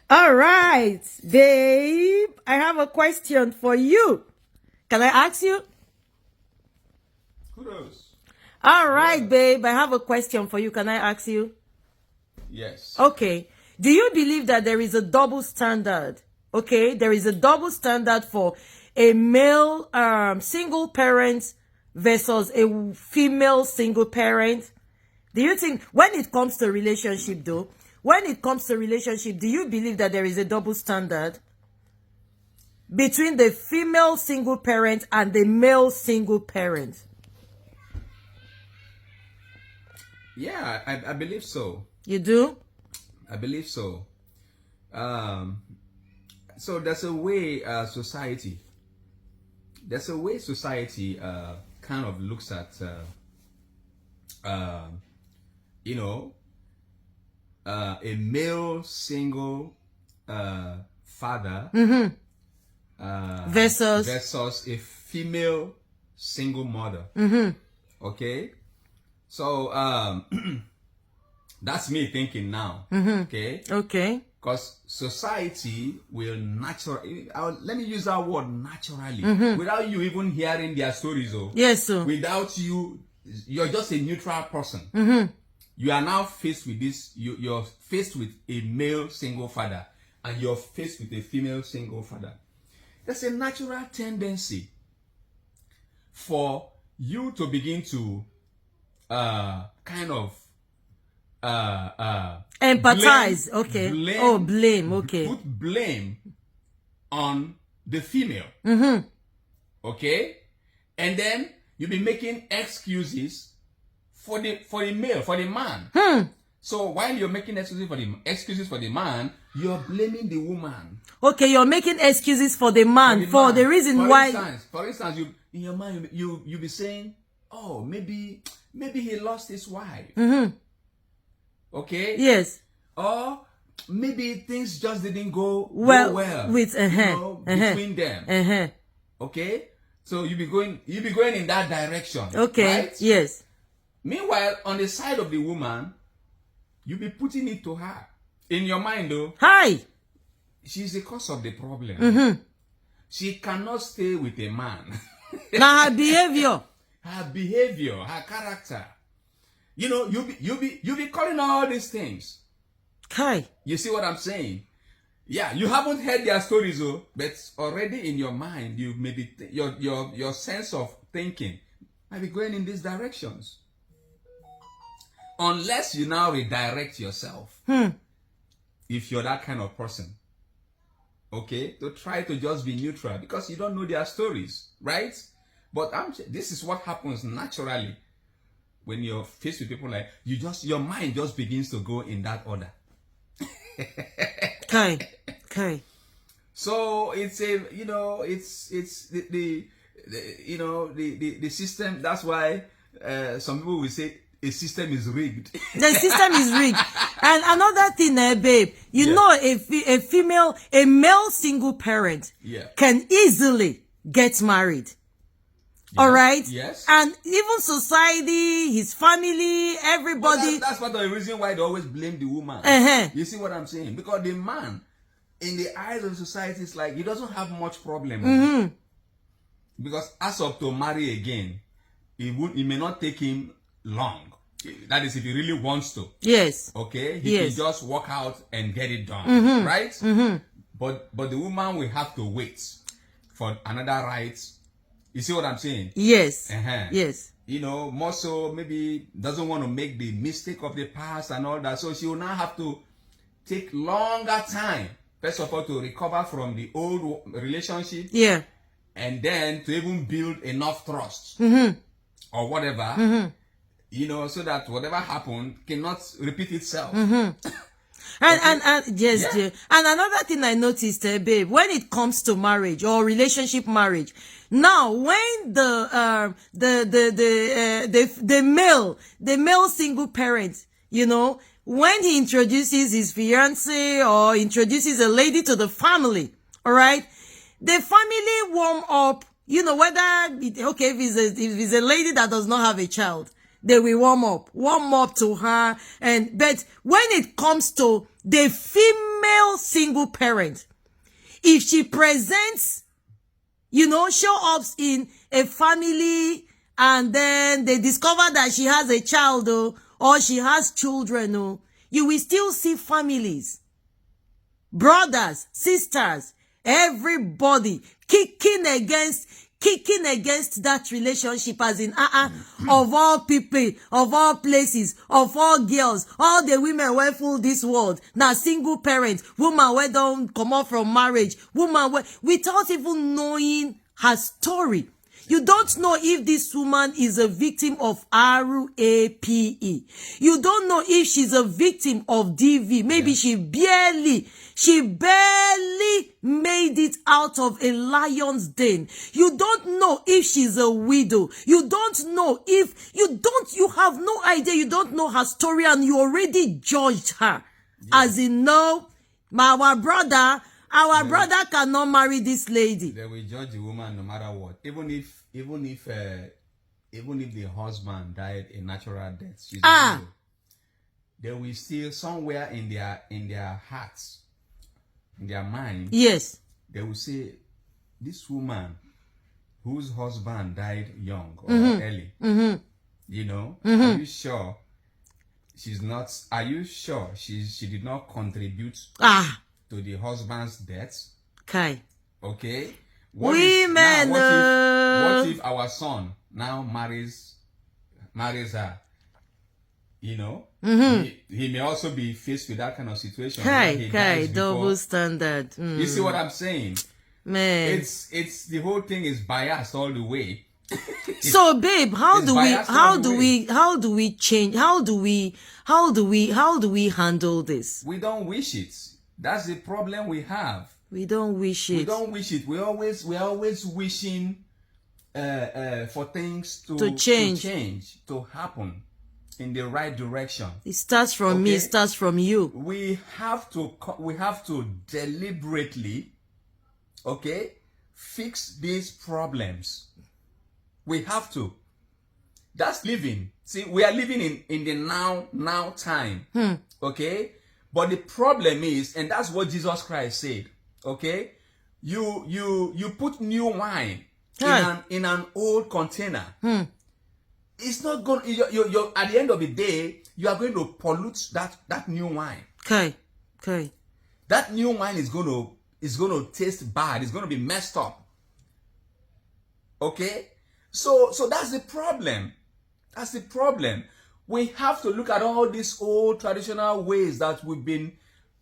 All right, babe. I have a question for you. Can I ask you? Kudos. All right, babe. I have a question for you. Can I ask you? Yes. Okay. Do you believe that there is a double standard? Okay, there is a double standard for a male single parent versus a female single parent. Do you think when it comes to relationship though, do you believe that there is a double standard between the female single parent and the male single parent? Yeah, I believe so. You do? I believe so. So there's a way society kind of looks at a male single father versus a female single mother. Okay, so that's me thinking now. Okay. Because society will naturally, let me use that word naturally, without you even hearing their stories. Yes, sir. Without you, you're just a neutral person. You are now faced with this, you're faced with a male single father, and you're faced with a female single father. There's a natural tendency for you to begin to kind of empathize. Blame, Blame. Okay. Put blame on the female. Okay, and then you be making excuses for the male, for the man. So while you're making excuses for the man, you're blaming the woman. Okay, you're making excuses for the man for the reason why. For instance, you in your mind you be saying, oh, maybe he lost his wife. Okay. Yes. Or maybe things just didn't go well with between them. Okay. So you be going in that direction. Okay. Right? Yes. Meanwhile, on the side of the woman, you be putting it to her in your mind, though. Hi. She's the cause of the problem. She cannot stay with a man. Now her behavior, her character. You be calling all these things. Kai. You see what I'm saying? Yeah, you haven't heard their stories, but already in your mind, you maybe your sense of thinking might be going in these directions. Unless you now redirect yourself, if you're that kind of person, okay, to try to just be neutral because you don't know their stories, right? But this is what happens naturally when you're faced with people like your mind just begins to go in that order. Kai. So it's the system. That's why some people will say a system is rigged. The system is rigged. And another thing, babe, you know, a male single parent can easily get married. All right. Yes. And even society, his family, everybody. That's part of the reason why they always blame the woman. You see what I'm saying? Because the man, in the eyes of society, is like he doesn't have much problem. Because as of to marry again, it may not take him long. That is, if he really wants to. Yes. Okay. He can just walk out and get it done. Right. But the woman will have to wait for another right. You see what I'm saying? Yes. Yes. More so maybe doesn't want to make the mistake of the past and all that. So she will now have to take longer time, first of all, to recover from the old relationship. Yeah. And then to even build enough trust or whatever, so that whatever happened cannot repeat itself. And yes, yeah. And another thing I noticed, babe, when it comes to marriage or relationship marriage, now when the male single parent, when he introduces his fiance or introduces a lady to the family, all right, the family warm up, whether if it's a lady that does not have a child, they will warm up to her. But when it comes to the female single parent, if she presents, show ups in a family, and then they discover that she has a child, or she has children, you will still see families, brothers, sisters, everybody kicking against that relationship, as in of all people, of all places, of all girls, all the women wey full this world na single parent, woman wey don comot from marriage, woman wey, without even knowing her story. You don't know if this woman is a victim of RAPE. You don't know if she's a victim of DV. Maybe she barely made it out of a lion's den. You don't know if she's a widow. You don't know if, you have no idea. You don't know her story, and you already judged her. Yeah. As in, no, our brother cannot marry this lady. They will judge the woman no matter what. Even if the husband died a natural death, she's a widow, they will still, somewhere in their hearts, in their mind, yes, they will say, this woman whose husband died young or early, are you sure she's not? Are you sure she did not contribute to the husband's death? Okay. What if our son now marries her? He may also be faced with that kind of situation. Double standard. You see what I'm saying? Man, it's the whole thing is biased all the way. So, babe, how do we change? How do we handle this? We don't wish it. That's the problem we have. We don't wish it. We don't wish it. We're always wishing for things to change, to happen in the right direction. It starts from me. It starts from you. We have to deliberately, fix these problems. We have to. That's living. See, we are living in the now time. Okay? But the problem is, and that's what Jesus Christ said, you put new wine in an old container. It's not going. You're at the end of the day, you are going to pollute that new wine. Okay. That new wine is going to taste bad. It's going to be messed up. Okay. So that's the problem. That's the problem. We have to look at all these old traditional ways that we've been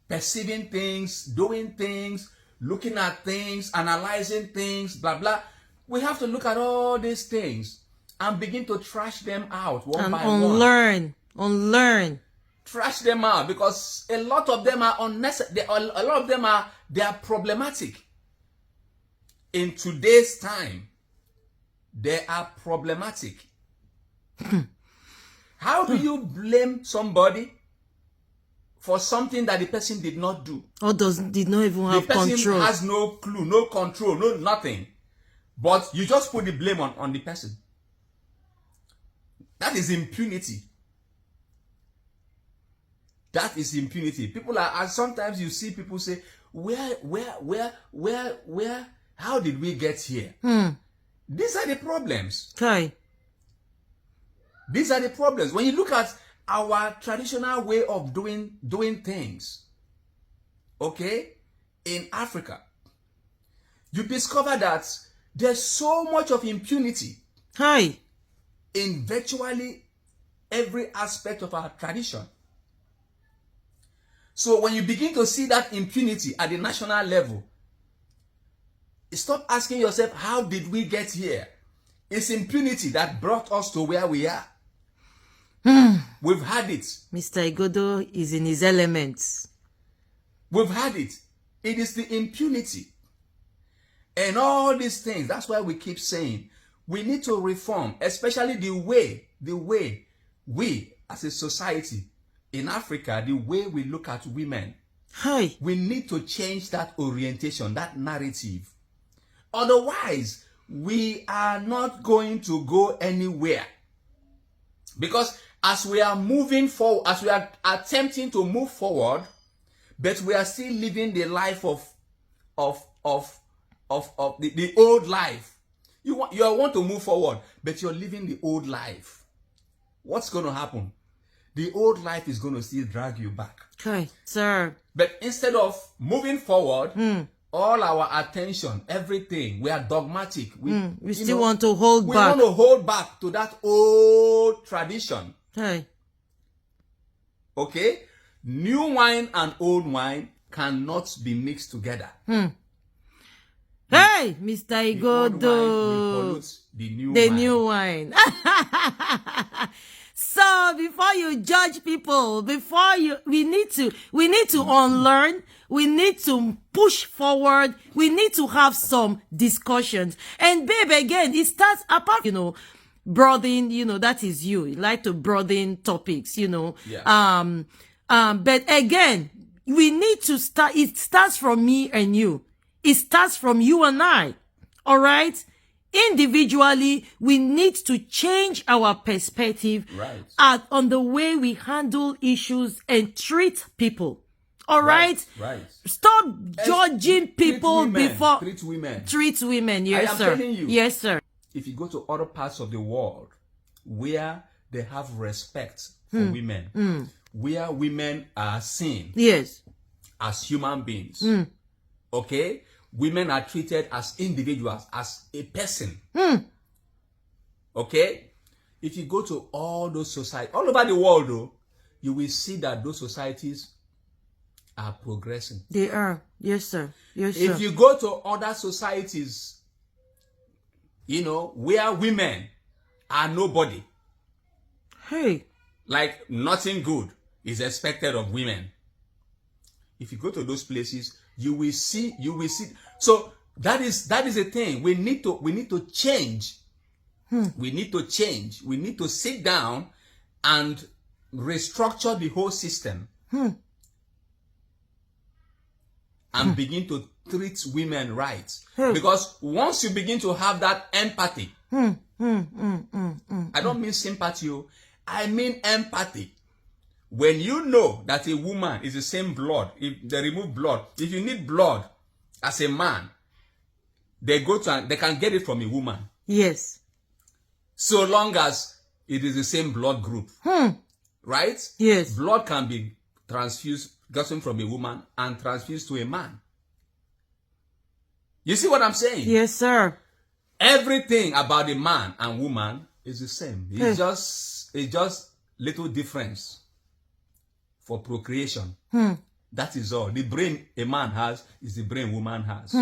perceiving things, doing things, looking at things, analyzing things, blah, blah. We have to look at all these things and begin to trash them out one by one. Unlearn. Trash them out, because a lot of them are unnecessary. A lot of them they are problematic. In today's time, they are problematic. How do you blame somebody for something that the person did not do? Or did not even have control? The person has no clue, no control, no nothing. But you just put the blame on the person. That is impunity. That is impunity. People are, sometimes you see people say, where, how did we get here? These are the problems. These are the problems. When you look at our traditional way of doing things, in Africa, you discover that there's so much of impunity in virtually every aspect of our tradition. So when you begin to see that impunity at the national level, stop asking yourself, how did we get here? It's impunity that brought us to where we are. We've had it. Mr. Igodo is in his elements. We've had it. It is the impunity. And all these things, that's why we keep saying, we need to reform, especially the way we as a society in Africa, the way we look at women. We need to change that orientation, that narrative. Otherwise, we are not going to go anywhere. Because as we are moving forward, as we are attempting to move forward, but we are still living the life of the old life. You want to move forward, but you're living the old life. What's going to happen? The old life is going to still drag you back. Okay, sir. But instead of moving forward, all our attention, everything, we are dogmatic. We still want to hold we back. want to hold back to that old tradition. Okay. Okay? New wine and old wine cannot be mixed together. Hey, Mr. The old wine will Igodo. pollute the new The wine. new wine. So before you judge people, we need to unlearn. We need to push forward. We need to have some discussions. And babe, again, it starts apart, broaden, that is you. You like to broaden topics, Yeah. But again, we need to start, it starts from me and you. It starts from you and I. All right? Individually, we need to change our perspective Right. on the way we handle issues and treat people. All right? Right. Stop judging people Treat women. before Treat women. treat women. Yes, I am sir. telling you. Yes, sir. If you go to other parts of the world where they have respect for women, where women are seen Yes. as human beings, okay? Women are treated as individuals, as a person. Okay? If you go to all those societies, all over the world, though, you will see that those societies are progressing. They are. Yes, sir. Yes, sir. If you go to other societies, where women are nobody, Hey. like nothing good is expected of women. If you go to those places, you will see. So that is the thing. We need to change. We need to change. We need to sit down and restructure the whole system and begin to treat women right. Because once you begin to have that empathy, I don't mean sympathy, I mean empathy. When you know that a woman is the same blood, if they remove blood, if you need blood as a man, they can get it from a woman. Yes. So long as it is the same blood group. Right? Yes. Blood can be gotten from a woman and transfused to a man. You see what I'm saying? Yes, sir. Everything about a man and woman is the same. It's just little difference for procreation. That is all. The brain a man has is the brain woman has.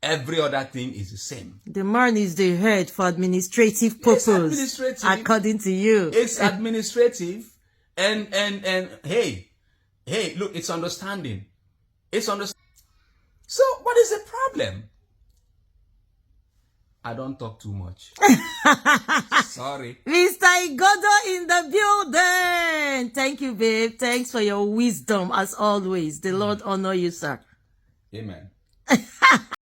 Every other thing is the same. The man is the head for administrative purpose. It's administrative. According to you. It's administrative. And hey, look, it's understanding. So what is the problem? I don't talk too much. Sorry. Mr. Igodo in the building. Thank you, babe. Thanks for your wisdom as always. The Lord honor you, sir. Amen.